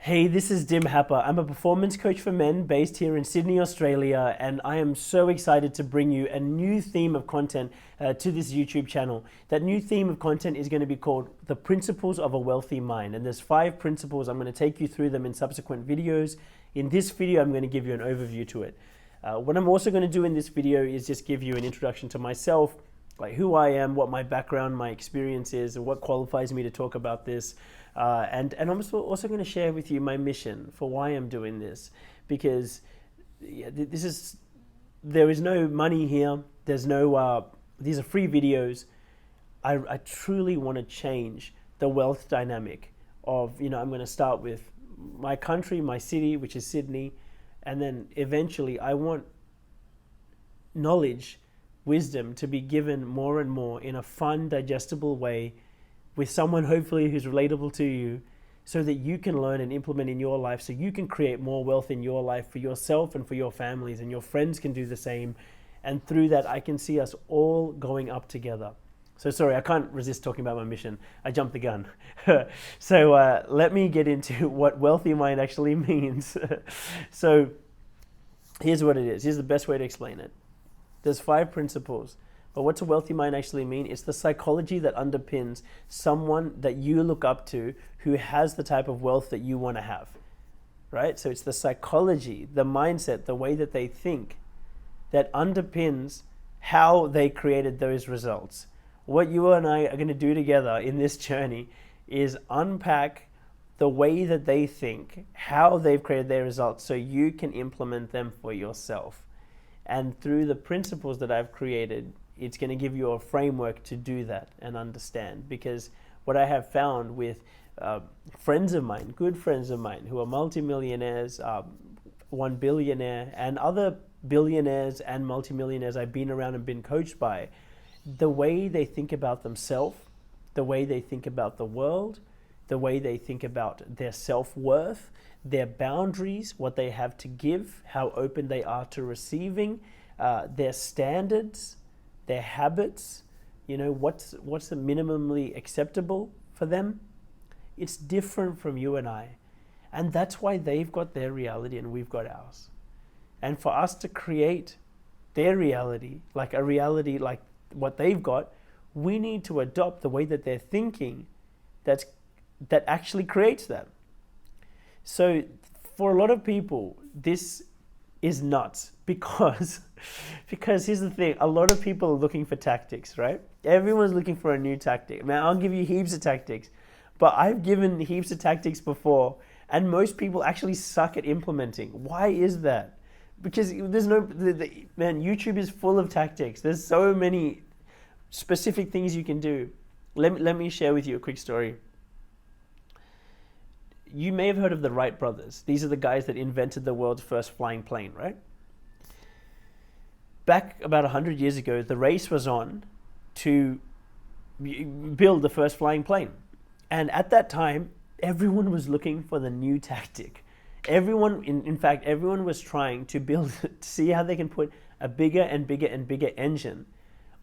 Hey, this is Hapa. I'm a performance coach for men based here in Sydney, Australia, and I am so excited to bring you a new theme of content to this YouTube channel. That new theme of content is going to be called The Principles of a Wealthy Mind, and there's 5 principles. I'm going to take you through them in subsequent videos. In this video, I'm going to give you an overview to it. What I'm also going to do in this video is just give you an introduction to myself, like who I am, what my background, my experience is, and what qualifies me to talk about this. And I'm also going to share with you my mission for why I'm doing this, because there is no money here. There's no, these are free videos. I truly want to change the wealth dynamic of, I'm going to start with my country, my city, which is Sydney. And then eventually I want knowledge, wisdom to be given more and more in a fun, digestible way with someone hopefully who's relatable to you, so that you can learn and implement in your life, so you can create more wealth in your life for yourself and for your families, and your friends can do the same. And through that, I can see us all going up together. So sorry, I can't resist talking about my mission. I jumped the gun. So let me get into what wealthy mind actually means. So here's what it is. Here's the best way to explain it. There's 5 principles. But what's a wealthy mind actually mean? It's the psychology that underpins someone that you look up to who has the type of wealth that you want to have, right? So it's the psychology, the mindset, the way that they think that underpins how they created those results. What you and I are going to do together in this journey is unpack the way that they think, how they've created their results, so you can implement them for yourself. And through the principles that I've created, it's going to give you a framework to do that and understand. Because what I have found with friends of mine, good friends of mine, who are multimillionaires, one billionaire, and other billionaires and multimillionaires I've been around and been coached by, the way they think about themselves, the way they think about the world, the way they think about their self-worth, their boundaries, what they have to give, how open they are to receiving, their standards, their habits, what's the minimally acceptable for them. It's different from you and I. And that's why they've got their reality and we've got ours. And for us to create their reality, like a reality like what they've got, we need to adopt the way that they're thinking that actually creates that. So for a lot of people, this is nuts because here's the thing, a lot of people are looking for tactics, right? Everyone's looking for a new tactic. Man, I'll give you heaps of tactics, but I've given heaps of tactics before, and most people actually suck at implementing. Why is that? Because there's man, YouTube is full of tactics. There's so many specific things you can do. Let me share with you a quick story. You may have heard of the Wright Brothers. These are the guys that invented the world's first flying plane, right? Back about 100 years ago, the race was on to build the first flying plane. And at that time, everyone was looking for the new tactic. Everyone, in fact, everyone was trying to build, to see how they can put a bigger and bigger and bigger engine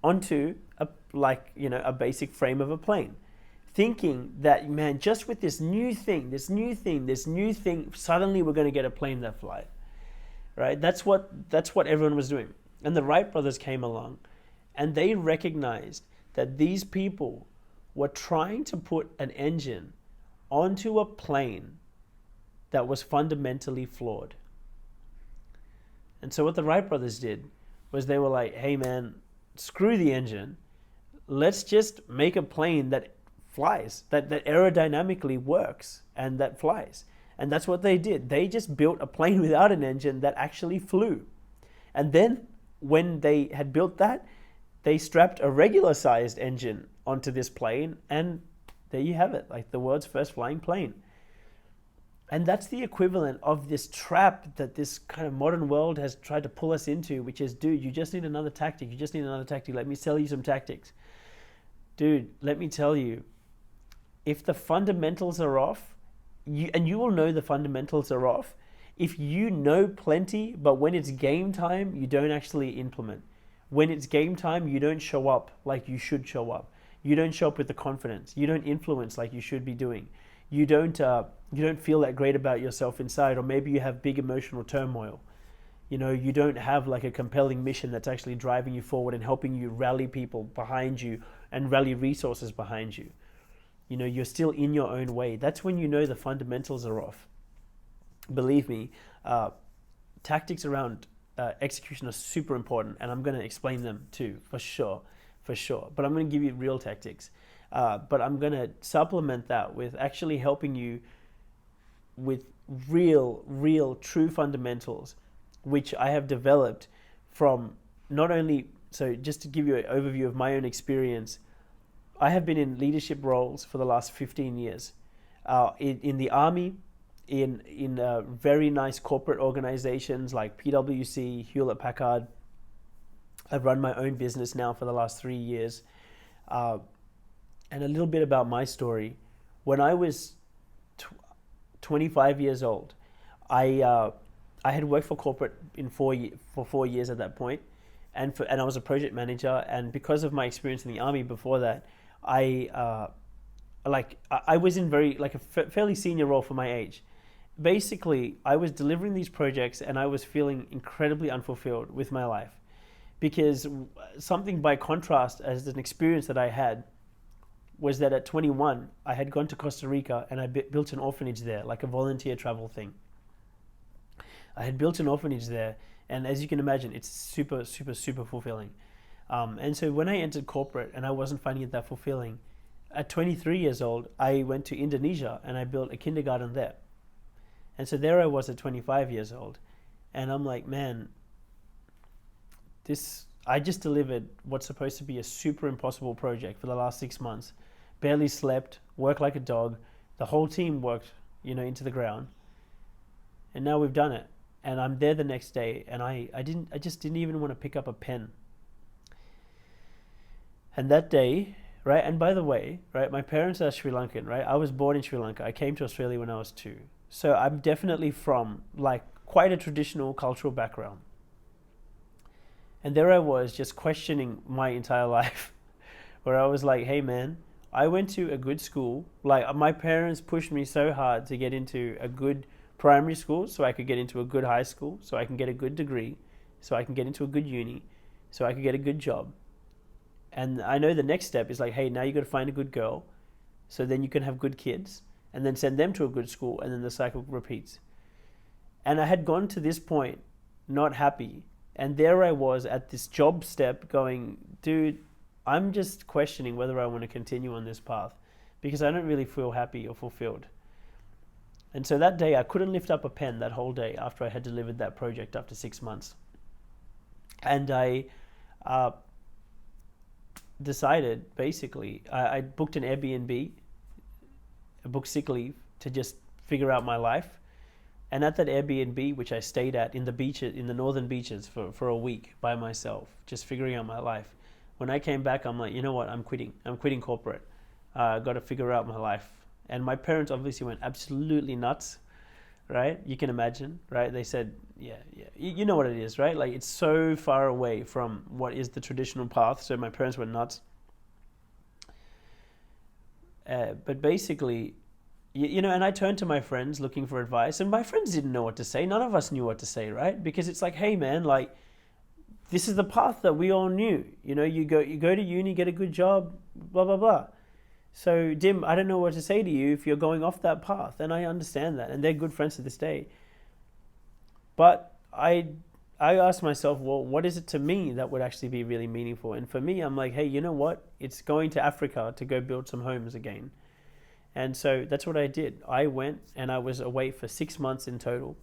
onto a basic frame of a plane. Thinking that, man, just with this new thing, suddenly we're going to get a plane that flies, right? That's what everyone was doing. And the Wright brothers came along, and they recognized that these people were trying to put an engine onto a plane that was fundamentally flawed. And so what the Wright brothers did was they were like, hey man, screw the engine. Let's just make a plane that flies, that aerodynamically works and that flies. And that's what they did. They just built a plane without an engine that actually flew. And then when they had built that, they strapped a regular sized engine onto this plane, and there you have it, like the world's first flying plane. And that's the equivalent of this trap that this kind of modern world has tried to pull us into, which is, dude, you just need another tactic. You just need another tactic. Let me sell you some tactics. Dude, let me tell you, if the fundamentals are off, you will know the fundamentals are off if you know plenty, but when it's game time, you don't actually implement. When it's game time, you don't show up like you should show up. You don't show up with the confidence. You don't influence like you should be doing. you don't feel that great about yourself inside, or maybe you have big emotional turmoil. You don't have like a compelling mission that's actually driving you forward and helping you rally people behind you and rally resources behind you. You're still in your own way. That's when the fundamentals are off. Believe me, tactics around execution are super important, and I'm going to explain them too, for sure. But I'm going to give you real tactics. But I'm going to supplement that with actually helping you with real, true fundamentals, which I have developed from not only, so just to give you an overview of my own experience, I have been in leadership roles for the last 15 years, in the Army, in very nice corporate organizations like PwC, Hewlett Packard. I've run my own business now for the last 3 years. And a little bit about my story. When I was 25 years old, I had worked for corporate for 4 years at that point, and I was a project manager. And because of my experience in the Army before that, I was in a fairly senior role for my age. Basically, I was delivering these projects, and I was feeling incredibly unfulfilled with my life, because something by contrast as an experience that I had was that at 21, I had gone to Costa Rica and I built an orphanage there, like a volunteer travel thing. I had built an orphanage there, and as you can imagine, it's super, super, super fulfilling. And so when I entered corporate and I wasn't finding it that fulfilling, at 23 years old, I went to Indonesia and I built a kindergarten there. And so there I was at 25 years old, and I'm like, man, I just delivered what's supposed to be a super impossible project for the last 6 months. Barely slept, worked like a dog. The whole team worked, into the ground. And now we've done it. And I'm there the next day, and I just didn't even want to pick up a pen. And that day, right, and by the way, right, my parents are Sri Lankan, right? I was born in Sri Lanka. I came to Australia when I was 2. So I'm definitely from quite a traditional cultural background. And there I was just questioning my entire life, where I was like, hey man, I went to a good school. My parents pushed me so hard to get into a good primary school so I could get into a good high school, so I can get a good degree, so I can get into a good uni, so I could get a good job. And I know the next step is hey, now you got to find a good girl, so then you can have good kids, and then send them to a good school, and then the cycle repeats. And I had gone to this point not happy. And there I was at this job step going, dude, I'm just questioning whether I want to continue on this path, because I don't really feel happy or fulfilled. And so that day I couldn't lift up a pen that whole day after I had delivered that project after 6 months. And I decided, basically, I booked an Airbnb, I booked sick leave to just figure out my life. And at that Airbnb, which I stayed at in the northern beaches for a week by myself, just figuring out my life. When I came back, I'm like, you know what? I'm quitting. I'm quitting corporate. Got to figure out my life. And my parents obviously went absolutely nuts, right? You can imagine, right? They said, yeah. You know what it is, right? It's so far away from what is the traditional path. So my parents went nuts. But basically, and I turned to my friends looking for advice, and my friends didn't know what to say. None of us knew what to say, right? Because it's hey man, this is the path that we all knew. You go to uni, get a good job, blah, blah, blah. So Dim, I don't know what to say to you if you're going off that path, and I understand that, and they're good friends to this day. But I asked myself, well, what is it to me that would actually be really meaningful? And for me, I'm like, hey, you know what? It's going to Africa to go build some homes again. And so that's what I did. I went and I was away for 6 months in total.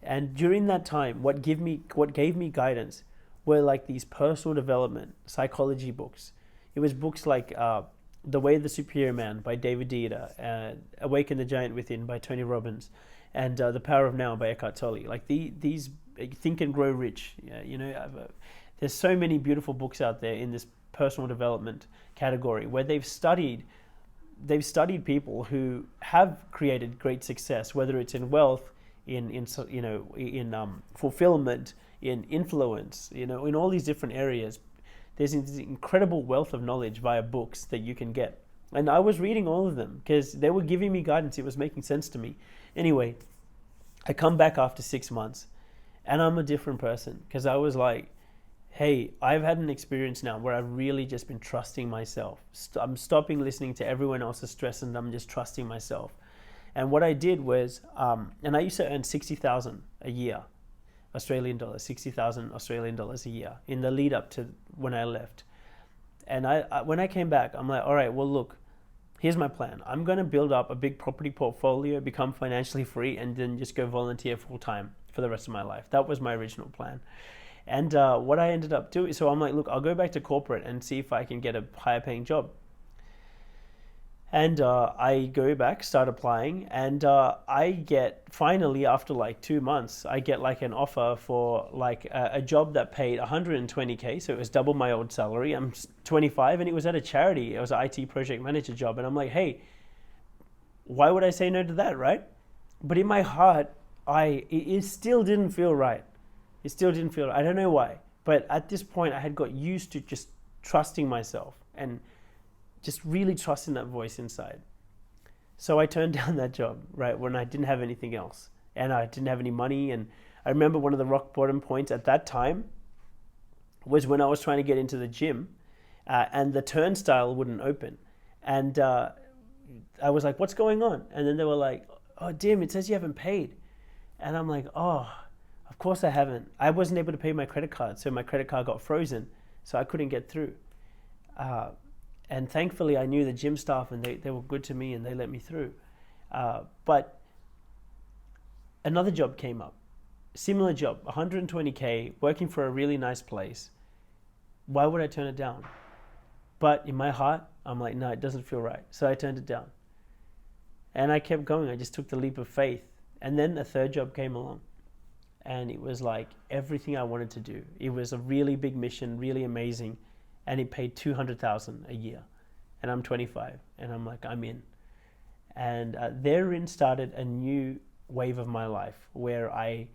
And during that time, what gave me guidance were these personal development psychology books. It was books like The Way of the Superior Man by David Dieter, Awaken the Giant Within by Tony Robbins, and The Power of Now by Eckhart Tolle. These Think and Grow Rich. There's so many beautiful books out there in this personal development category where they've studied people who have created great success, whether it's in wealth, in fulfillment, in influence, in all these different areas. There's an incredible wealth of knowledge via books that you can get. And I was reading all of them because they were giving me guidance. It was making sense to me. Anyway, I come back after 6 months and I'm a different person because I was like, hey, I've had an experience now where I've really just been trusting myself. I'm stopping listening to everyone else's stress and I'm just trusting myself. And what I did was, and I used to earn 60,000 a year, Australian dollars, 60,000 Australian dollars a year in the lead up to when I left. And when I came back, I'm like, all right, well, look, here's my plan. I'm going to build up a big property portfolio, become financially free, and then just go volunteer full time for the rest of my life. That was my original plan. And what I ended up doing, so I'm like, look, I'll go back to corporate and see if I can get a higher paying job. And I go back, start applying, and I get, finally, after like 2 months, I get like an offer for like a job that paid 120K, so it was double my old salary. I'm 25, and it was at a charity. It was an IT project manager job, and I'm like, hey, why would I say no to that, right? But in my heart, it still didn't feel right. It still didn't feel right. I don't know why, but at this point, I had got used to just trusting myself and just really trusting that voice inside. So I turned down that job, right, when I didn't have anything else and I didn't have any money. And I remember one of the rock bottom points at that time was when I was trying to get into the gym and the turnstile wouldn't open. And I was like, what's going on? And then they were like, oh, Dim, it says you haven't paid. And I'm like, oh, of course I haven't. I wasn't able to pay my credit card, so my credit card got frozen, so I couldn't get through. And thankfully, I knew the gym staff and they were good to me and they let me through. But another job came up, similar job, 120K, working for a really nice place. Why would I turn it down? But in my heart, I'm like, no, it doesn't feel right. So I turned it down. And I kept going. I just took the leap of faith. And then a third job came along. And it was like everything I wanted to do. It was a really big mission, really amazing. And it paid 200,000 a year, and I'm 25, and I'm like, I'm in. And therein started a new wave of my life where I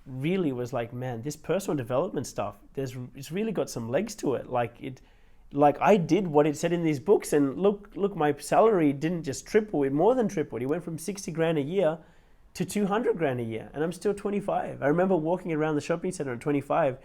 really was like, man, this personal development stuff, it's really got some legs to it. Like I did what it said in these books, and look, my salary didn't just triple; it more than tripled. It went from 60 grand a year to 200 grand a year, and I'm still 25. I remember walking around the shopping center at 25,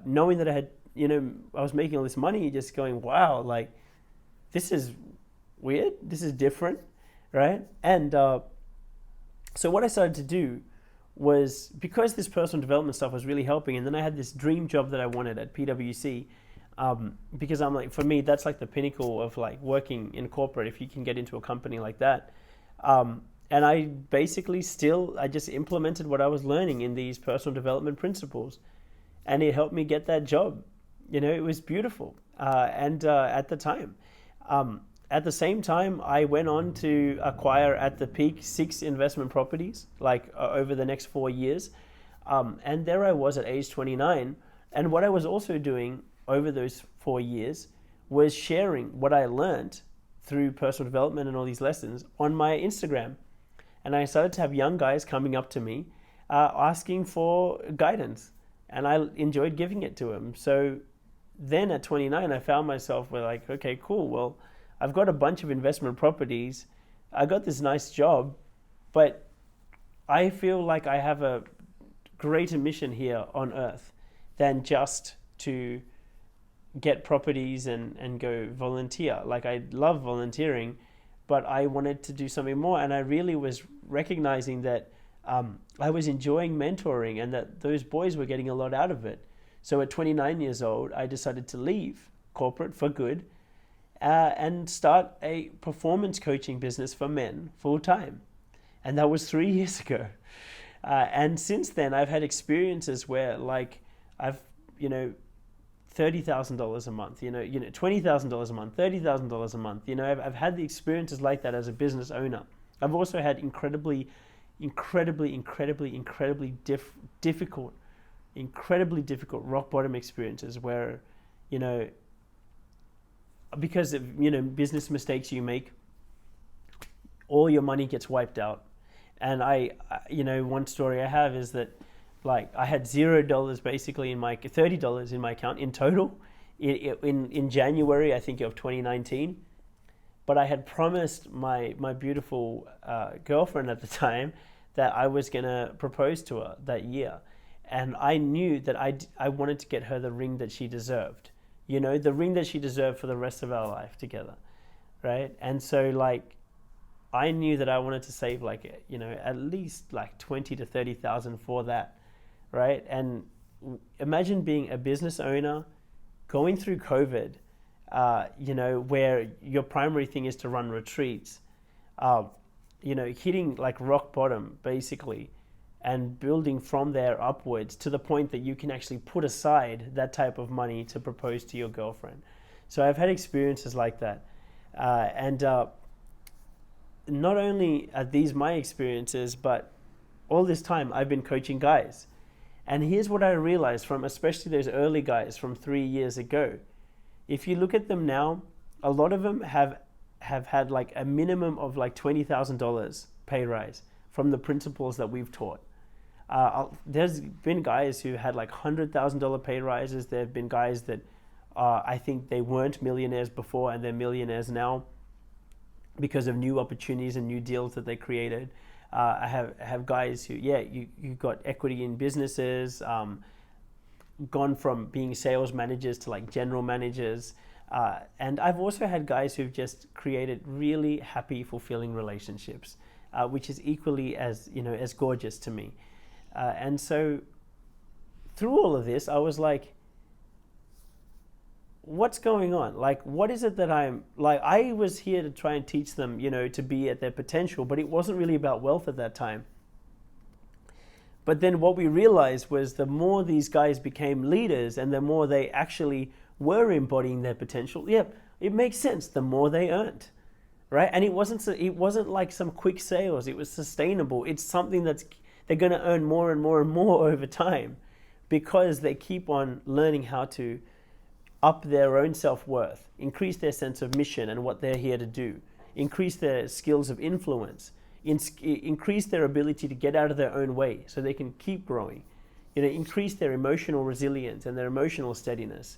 knowing that I had. I was making all this money, just going, wow, like, this is weird. This is different, right? And so what I started to do was, because this personal development stuff was really helping, and then I had this dream job that I wanted at PwC, because I'm like, for me, that's like the pinnacle of like working in corporate, if you can get into a company like that. And I basically I just implemented what I was learning in these personal development principles, and it helped me get that job. It was beautiful. And at the time, at the same time, I went on to acquire at the peak 6 investment properties, like over the next 4 years. And there I was at age 29. And what I was also doing over those 4 years was sharing what I learned through personal development and all these lessons on my Instagram. And I started to have young guys coming up to me asking for guidance. And I enjoyed giving it to them. So then at 29, I found myself with like, okay, cool. Well, I've got a bunch of investment properties. I got this nice job, but I feel like I have a greater mission here on earth than just to get properties and go volunteer. Like, I love volunteering, but I wanted to do something more. And I really was recognizing that I was enjoying mentoring and that those boys were getting a lot out of it. So at 29 years old, I decided to leave corporate for good and start a performance coaching business for men full time. And that was 3 years ago. And since then, I've had experiences where, like, I've, $30,000 a month, $20,000 a month, $30,000 a month. I've had the experiences like that as a business owner. I've also had incredibly difficult rock bottom experiences where, because of, business mistakes you make, all your money gets wiped out. And one story I have is that, like, I had $0 basically in my $30 in my account in total in January, I think, of 2019. but I had promised my beautiful girlfriend at the time that I was going to propose to her that year. And I knew that I wanted to get her the ring that she deserved, the ring that she deserved for the rest of our life together, right? And so like, I knew that I wanted to save like, at least like 20 to 30,000 for that, right? And imagine being a business owner going through COVID, where your primary thing is to run retreats, hitting like rock bottom basically, and building from there upwards to the point that you can actually put aside that type of money to propose to your girlfriend. So I've had experiences like that. And not only are these my experiences, but all this time I've been coaching guys. And here's what I realized from especially those early guys from 3 years ago. If you look at them now, a lot of them have had like a minimum of like $20,000 pay rise from the principles that we've taught. There's been guys who had like $100,000 pay rises. There have been guys that I think they weren't millionaires before and they're millionaires now because of new opportunities and new deals that they created. I have guys who, you got equity in businesses, gone from being sales managers to like general managers. And I've also had guys who've just created really happy, fulfilling relationships, which is equally as gorgeous to me. And so through all of this, I was like, what's going on? Like, what is it that I was here to try and teach them, to be at their potential, but it wasn't really about wealth at that time. But then what we realized was the more these guys became leaders and the more they actually were embodying their potential, it makes sense. The more they earned, right? And it wasn't like some quick sales. It was sustainable. It's something they're going to earn more and more and more over time because they keep on learning how to up their own self-worth, increase their sense of mission and what they're here to do, increase their skills of influence, increase their ability to get out of their own way so they can keep growing, increase their emotional resilience and their emotional steadiness,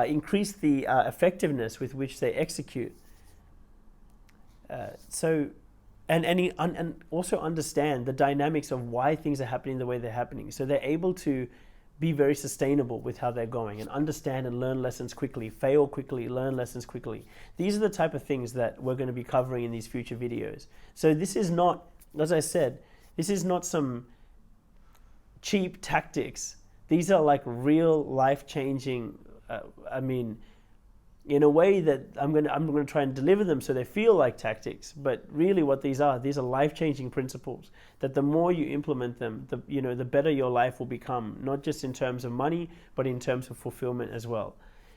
increase the effectiveness with which they execute. And also understand the dynamics of why things are happening the way they're happening. So they're able to be very sustainable with how they're going and understand and learn lessons quickly, fail quickly, learn lessons quickly. These are the type of things that we're going to be covering in these future videos. So this is not, as I said, this is not some cheap tactics. These are like real life-changing, in a way that I'm going to try and deliver them so they feel like tactics, but really what these are life-changing principles that the more you implement them, the better your life will become, not just in terms of money, but in terms of fulfillment as well.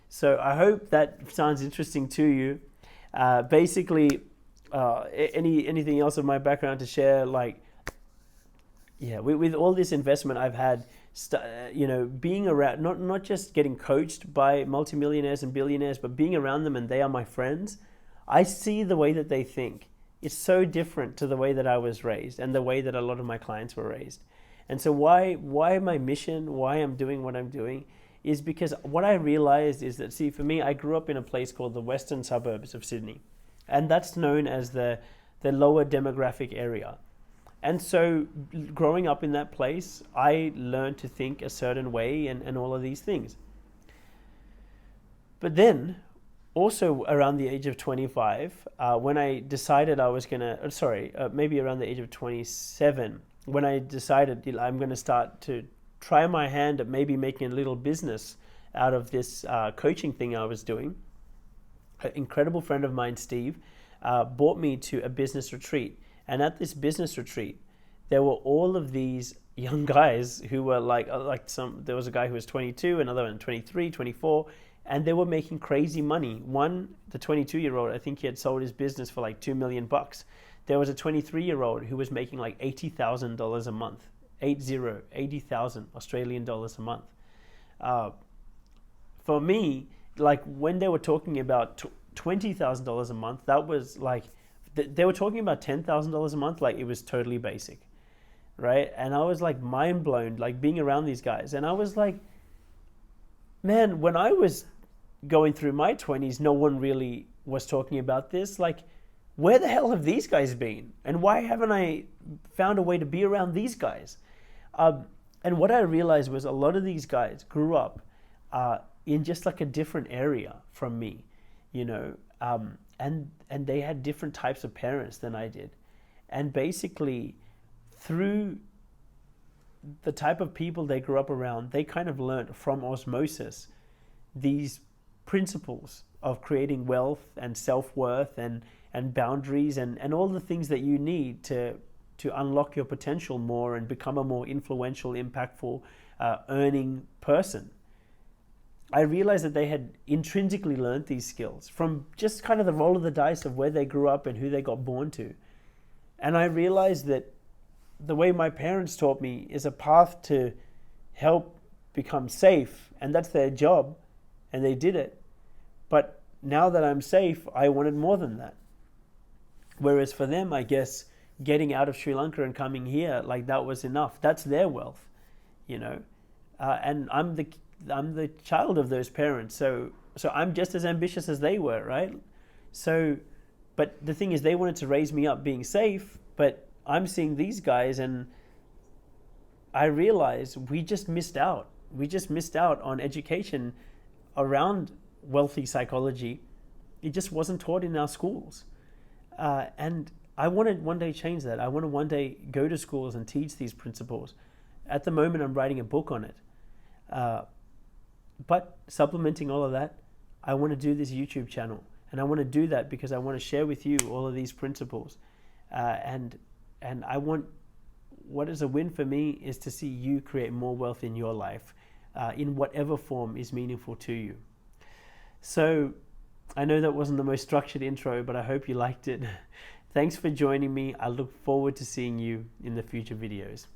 So I hope that sounds interesting to you. Basically, anything else of my background to share, with all this investment I've had, being around, not just getting coached by multimillionaires and billionaires, but being around them and they are my friends, I see the way that they think. It's so different to the way that I was raised and the way that a lot of my clients were raised. And so why my mission, why I'm doing what I'm doing, is because what I realized is that, for me, I grew up in a place called the western suburbs of Sydney, and that's known as the lower demographic area. And so growing up in that place, I learned to think a certain way and all of these things. But then also around the age of 25, when I decided I was going to, maybe around the age of 27, when I decided I'm going to start to try my hand at maybe making a little business out of this coaching thing I was doing, an incredible friend of mine, Steve, brought me to a business retreat. And at this business retreat, there were all of these young guys who were there was a guy who was 22, another one 23, 24, and they were making crazy money. One, the 22-year-old, I think he had sold his business for like $2 million. There was a 23-year-old who was making like $80,000 a month, 80,000 Australian dollars a month. For me, like when they were talking about $20,000 a month, that was like, they were talking about $10,000 a month, like it was totally basic, right? And I was like mind blown, like being around these guys. And I was like, man, when I was going through my 20s, no one really was talking about this, like, where the hell have these guys been? And why haven't I found a way to be around these guys? And what I realized was a lot of these guys grew up in just like a different area from me, you know, and they had different types of parents than I did. And basically, through the type of people they grew up around, they kind of learned from osmosis these principles of creating wealth and self-worth and boundaries and all the things that you need to unlock your potential more and become a more influential, impactful, earning person. I realized that they had intrinsically learned these skills from just kind of the roll of the dice of where they grew up and who they got born to. And I realized that the way my parents taught me is a path to help become safe, and that's their job, and they did it. But now that I'm safe, I wanted more than that. Whereas for them, I guess, getting out of Sri Lanka and coming here, like, that was enough. That's their wealth, you know. And I'm the child of those parents, so I'm just as ambitious as they were, right? So, but the thing is, they wanted to raise me up being safe, but I'm seeing these guys, and I realize we just missed out. We just missed out on education around wealthy psychology. It just wasn't taught in our schools. And I want to one day change that. I want to one day go to schools and teach these principles. At the moment, I'm writing a book on it. But supplementing all of that, I want to do this YouTube channel. And I want to do that because I want to share with you all of these principles. And I want, what is a win for me is to see you create more wealth in your life, in whatever form is meaningful to you. So I know that wasn't the most structured intro, but I hope you liked it. Thanks for joining me. I look forward to seeing you in the future videos.